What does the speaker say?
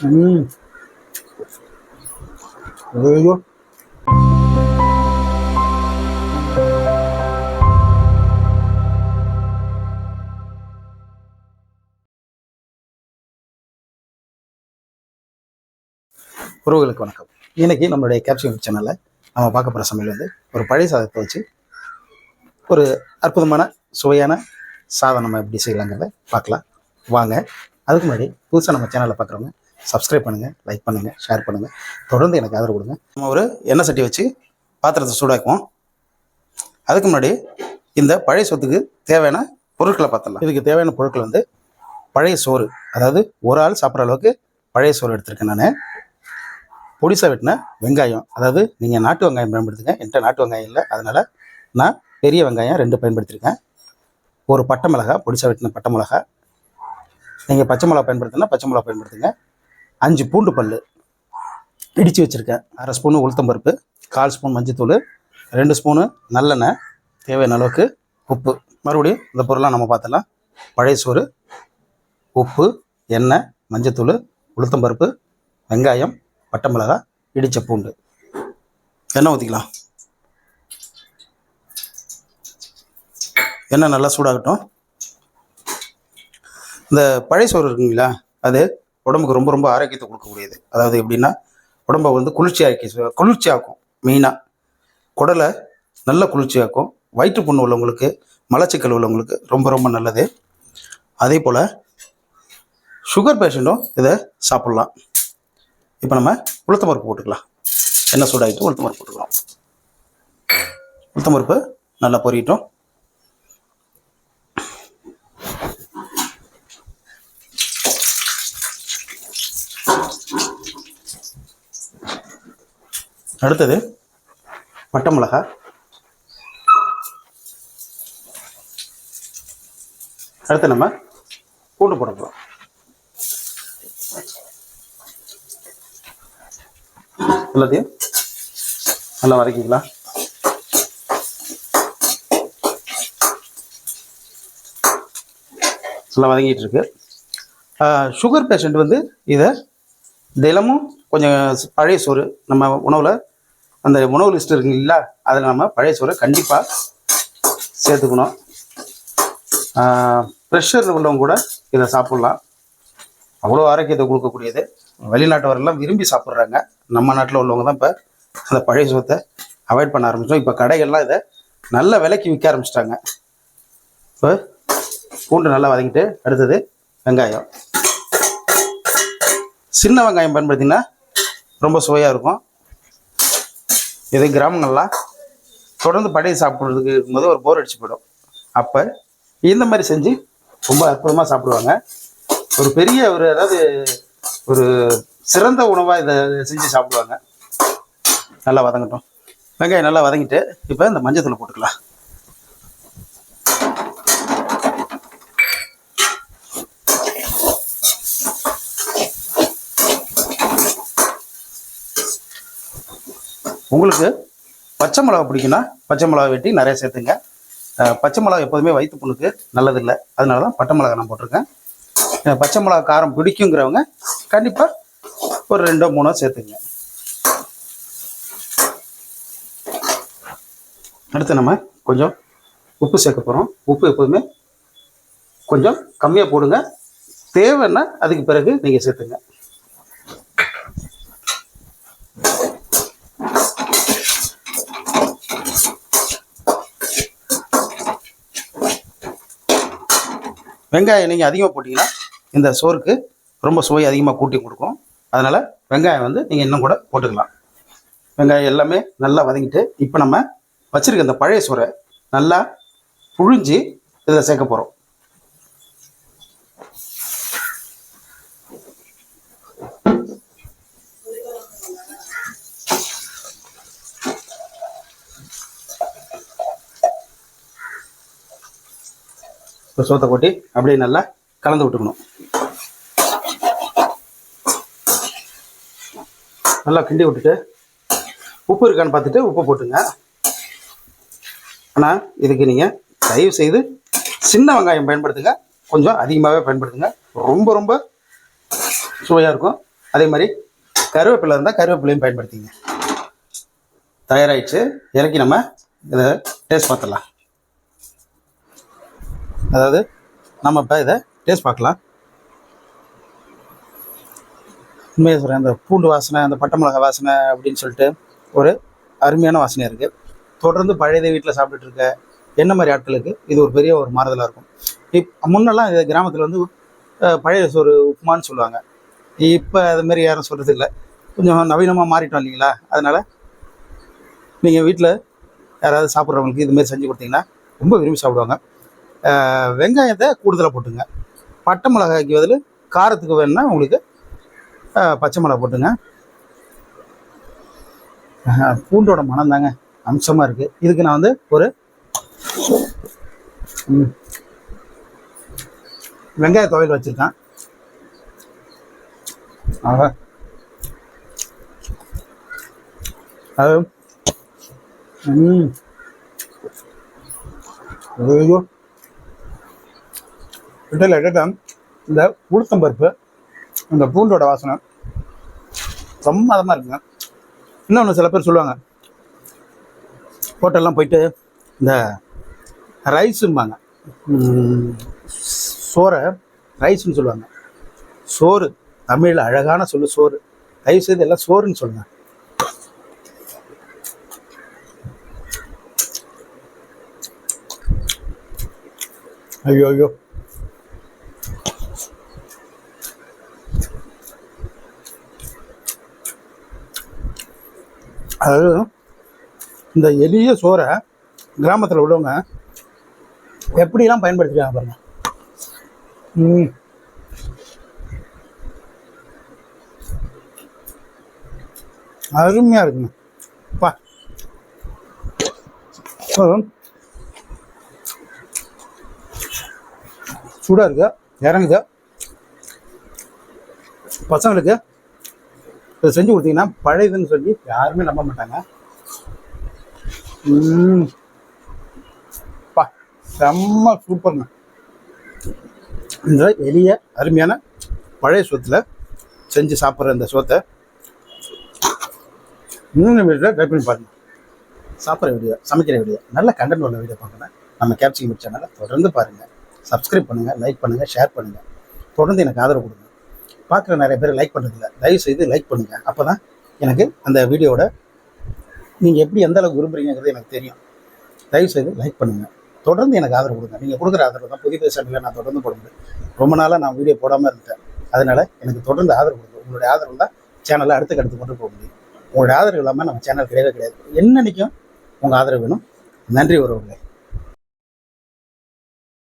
ஐயோ உறவுகளுக்கு வணக்கம். இன்னைக்கு நம்மளுடைய கேப்சியம் சேனலில் நம்ம பார்க்க போகிற சமையல் வந்து ஒரு பழைய சாதத்தை வச்சு ஒரு அற்புதமான சுவையான சாதம் நம்ம எப்படி செய்யலாங்கிறத பார்க்கலாம் வாங்க. அதுக்கு முன்னாடி புதுசாக நம்ம சேனலில் பார்க்குறவங்க சப்ஸ்கிரைப் பண்ணுங்கள், லைக் பண்ணுங்கள், ஷேர் பண்ணுங்கள், தொடர்ந்து எனக்கு ஆதரவு கொடுங்க. நம்ம ஒரு எண்ணெய் சட்டி வச்சு பாத்திரத்தை சூடாக்குவோம். அதுக்கு முன்னாடி இந்த பழைய சோத்துக்கு தேவையான பொருட்களை பார்த்துடலாம். இதுக்கு தேவையான பொருட்கள் வந்து பழைய சோறு, அதாவது ஒரு ஆள் சாப்பிட்ற அளவுக்கு பழைய சோறு எடுத்திருக்கேன் நான். பொடிசா வெட்டின வெங்காயம், அதாவது நீங்கள் நாட்டு வெங்காயம் பயன்படுத்துங்க. என்கிட்ட நாட்டு வெங்காயம் இல்லை, அதனால் நான் பெரிய வெங்காயம் 2 பயன்படுத்தியிருக்கேன். ஒரு பட்டை மிளகாய், பொடிசா வெட்டின பட்டை மிளகாய். நீங்கள் பச்சை மிளகா பயன்படுத்தினா பச்சை மிளகா பயன்படுத்துங்க. 5 பூண்டு பல் இடித்து வச்சுருக்கேன். 1/2 ஸ்பூனு உளுத்தம்பருப்பு, 1/4 ஸ்பூன் மஞ்சத்தூள், 2 ஸ்பூனு நல்லெண்ணெய், தேவையான அளவுக்கு உப்பு. மறுபடியும் இந்த பொருளாக நம்ம பார்த்துடலாம். பழைய சோறு, உப்பு, எண்ணெய், மஞ்சத்தூள், உளுத்தம்பருப்பு, வெங்காயம், பட்டை மிளகாய், இடித்த பூண்டு. எண்ணெய் ஊற்றிக்கலாம். எண்ணெய் நல்லா சூடாகட்டும். இந்த பழைய சோறு இருக்குங்களா, அது உடம்புக்கு ரொம்ப ரொம்ப ஆரோக்கியத்தை கொடுக்கக்கூடியது. அதாவது எப்படின்னா, உடம்பை வந்து குளிர்ச்சியாக்கும். மெயினாக குடலை நல்ல குளிர்ச்சியாக்கும். வயிற்று புண்ணு உள்ளவங்களுக்கு, மலச்சிக்கல் உள்ளவங்களுக்கு ரொம்ப ரொம்ப நல்லது. அதே போல் சுகர் பேஷண்ட்டும் இதை சாப்பிட்லாம். இப்போ நம்ம உளுத்தம்பருப்பு போட்டுக்கலாம். எண்ணெய் சூடாகிட்டு உளுத்தம்பருப்பு போட்டுக்கலாம். உளுத்தம்பருப்பு நல்லா பொரியட்டும். அடுத்தது பட்டை மிளகாய். அடுத்து நம்ம பூண்டு போட போகிறோம். எல்லாத்தையும் நல்லா வதக்கிக்கலாம். நல்லா வதங்கிட்டு இருக்கு. சுகர் பேஷண்ட் வந்து இதை தினமும் கொஞ்சம் பழைய சோறு நம்ம உணவில், அந்த உணவு லிஸ்ட் இருக்குங்களா, அதில் நம்ம பழைய சோறை கண்டிப்பாக சேர்த்துக்கணும். ப்ரெஷர் உள்ளவங்க கூட இதை சாப்பிட்லாம். அவ்வளோ ஆரோக்கியத்தை கொடுக்கக்கூடியது. வெளிநாட்டவரெல்லாம் விரும்பி சாப்பிட்றாங்க. நம்ம நாட்டில் உள்ளவங்க தான் இப்போ அந்த பழைய சோத்தை அவாய்ட் பண்ண ஆரம்பித்தோம். இப்போ கடைகள்லாம் இதை நல்ல விலைக்கு விற்க ஆரம்பிச்சிட்டாங்க. இப்போ பூண்டு நல்லா வதங்கிட்டு, அடுத்தது வெங்காயம். சின்ன வெங்காயம் பயன்படுத்தினா ரொம்ப சுவையாக இருக்கும். இது கிராமங்கள்லாம் தொடர்ந்து பழைய சாப்பிட்றதுக்கு இருக்கும்போது ஒரு போர் அடிச்சு போயிடும். அப்போ இந்த மாதிரி செஞ்சு ரொம்ப அற்புதமாக சாப்பிடுவாங்க. ஒரு பெரிய அதாவது ஒரு சிறந்த உணவாக இதை செஞ்சு சாப்பிடுவாங்க. நல்லா வதங்கட்டும். வெங்காயம் நல்லா வதங்கிட்டு இப்போ இந்த மஞ்சத்தூள் போட்டுக்கலாம். உங்களுக்கு பச்சை மிளகா பிடிக்குன்னா பச்சை மிளகா வெட்டி நிறைய சேர்த்துங்க. பச்சை மிளகா எப்போதுமே வயிற்று புண்ணுக்கு நல்லதில்லை, அதனால தான் பட்டை மிளகா நான் போட்டிருக்கேன். பச்சை மிளகா காரம் பிடிக்குங்கிறவங்க கண்டிப்பாக ஒரு 2-3 சேர்த்துங்க. அடுத்து நம்ம கொஞ்சம் உப்பு சேர்க்க போகிறோம். உப்பு எப்போதுமே கொஞ்சம் கம்மியாக போடுங்க. தேவைன்னா அதுக்கு பிறகு நீங்கள் சேர்த்துங்க. வெங்காயம் நீங்கள் அதிகமாக போட்டிங்கன்னா இந்த சோறுக்கு ரொம்ப சுவை அதிகமாக கூட்டி கொடுக்கும். அதனால் வெங்காயம் வந்து நீங்கள் இன்னும் கூட போட்டுக்கலாம். வெங்காயம் எல்லாமே நல்லா வதங்கிட்டு இப்போ நம்ம வச்சுருக்க இந்த பழைய சோறை நல்லா புழிஞ்சு இதில் சேர்க்க போகிறோம். இப்போ சோத்தை கொட்டி அப்படியே நல்லா கலந்து விட்டுக்கணும். நல்லா கிண்டி விட்டுட்டு உப்பு இருக்கான்னு பார்த்துட்டு உப்பு போட்டுங்க. ஆனால் இதுக்கு நீங்கள் தயவு செய்து சின்ன வெங்காயம் பயன்படுத்துங்க. கொஞ்சம் அதிகமாகவே பயன்படுத்துங்க. ரொம்ப ரொம்ப சுவையாக இருக்கும். அதே மாதிரி கருவேப்பிலை இருந்தால் கருவேப்பிலையும் பயன்படுத்திங்க. தயாராகிடுச்சு. இறக்கி நம்ம இதை டேஸ்ட் பார்த்துடலாம். அதாவது நம்ம இப்போ இதை டேஸ்ட் பார்க்கலாம். உண்மையாக சொல்கிறேன், அந்த பூண்டு வாசனை, அந்த பட்டை மிளகா வாசனை அப்படின்னு சொல்லிட்டு ஒரு அருமையான வாசனையாக இருக்குது. தொடர்ந்து பழையதை வீட்டில் சாப்பிட்டுட்டு இருக்க என்ன மாதிரி ஆட்களுக்கு இது ஒரு பெரிய ஒரு மாறுதலாக இருக்கும். முன்னெல்லாம் இது கிராமத்தில் வந்து பழைய சோறு உப்புமான்னு சொல்லுவாங்க. இப்போ அதுமாரி யாரும் சொல்கிறது இல்லை. கொஞ்சம் நவீனமாக மாறிட்டோம் இல்லைங்களா? அதனால் நீங்கள் வீட்டில் யாராவது சாப்பிட்றவங்களுக்கு இதுமாரி செஞ்சு கொடுத்தீங்கன்னா ரொம்ப விரும்பி சாப்பிடுவாங்க. வெங்காயத்தை கூடுதலாக போட்டுங்க. பட்டை மிளகாய்க்கு பதில் காரத்துக்கு வேணுன்னா உங்களுக்கு பச்சை மிளகா போட்டுங்க. பூண்டோட மனம் தாங்க அம்சமாக இருக்குது. இதுக்கு நான் வந்து ஒரு வெங்காய துவையல் வச்சுருக்கேன். அது ஐயோ இடையில இந்த உளுத்தம்பருப்பு, இந்த பூண்டோட வாசனை ரொம்ப அதமாக இருக்குங்க. இன்னொன்று சில பேர் சொல்லுவாங்க, ஹோட்டல்லாம் போயிட்டு இந்த ரைஸும்பாங்க, சோறை ரைஸ்ன்னு சொல்லுவாங்க. சோறு தமிழில் அழகான சொல்லு சோறு. தயவு செய்து எல்லாம் சோறுன்னு சொல்லுங்க. ஐயோ ஐயோ, அதாவது இந்த எளிய சோறை கிராமத்தில் உள்ளவங்க எப்படிலாம் பயன்படுத்திக்கிறாங்க பாருங்க. அருமையாக இருக்குங்க. பா சூடாக இருக்கு, இறங்குது. பசங்களுக்கு இதை செஞ்சு கொடுத்தீங்கன்னா பழையதுன்னு சொல்லி யாருமே நம்ப மாட்டாங்க. பா செம்ம சூப்பருங்க. இந்த எளிய அருமையான பழைய சோத்தில் செஞ்சு சாப்பிட்ற இந்த சோத்தை வீட்டில் ட்ரை பண்ணி பாருங்கள். சாப்பிட்ற வீடியோ, சமைக்கிற வீடியோ, நல்ல கண்டென்ட் உள்ள வீடியோ பார்க்கணும். நம்ம கேப்சிங் மீட் சேனலை தொடர்ந்து பாருங்கள். சப்ஸ்கிரைப் பண்ணுங்கள், லைக் பண்ணுங்கள், ஷேர் பண்ணுங்கள். தொடர்ந்து எனக்கு ஆதரவு கொடுங்க. பார்க்குற நிறைய பேர் லைக் பண்ணுறதில்ல. தயவுசெய்து லைக் பண்ணுங்கள். அப்போ தான் எனக்கு அந்த வீடியோவோட நீங்கள் எப்படி எந்த அளவுக்கு விரும்புகிறீங்கிறது எனக்கு தெரியும். தயவுசெய்து லைக் பண்ணுங்கள். தொடர்ந்து எனக்கு ஆதரவு கொடுங்க. நீங்கள் கொடுக்குற ஆதரவு தான் புதிய சேனலில் நான் தொடர்ந்து போட முடியும். ரொம்ப நாளாக நான் வீடியோ போடாமல் இருந்தேன். அதனால் எனக்கு தொடர்ந்து ஆதரவு கொடுங்க. உங்களுடைய ஆதரவு தான் சேனலை அடுத்து கொண்டு போக முடியும். உங்களுடைய ஆதரவு இல்லாமல் நம்ம சேனல் கிடையவே கிடையாது. என்னன்னைக்கும் உங்கள் ஆதரவு வேணும். நன்றி உறவுகளே.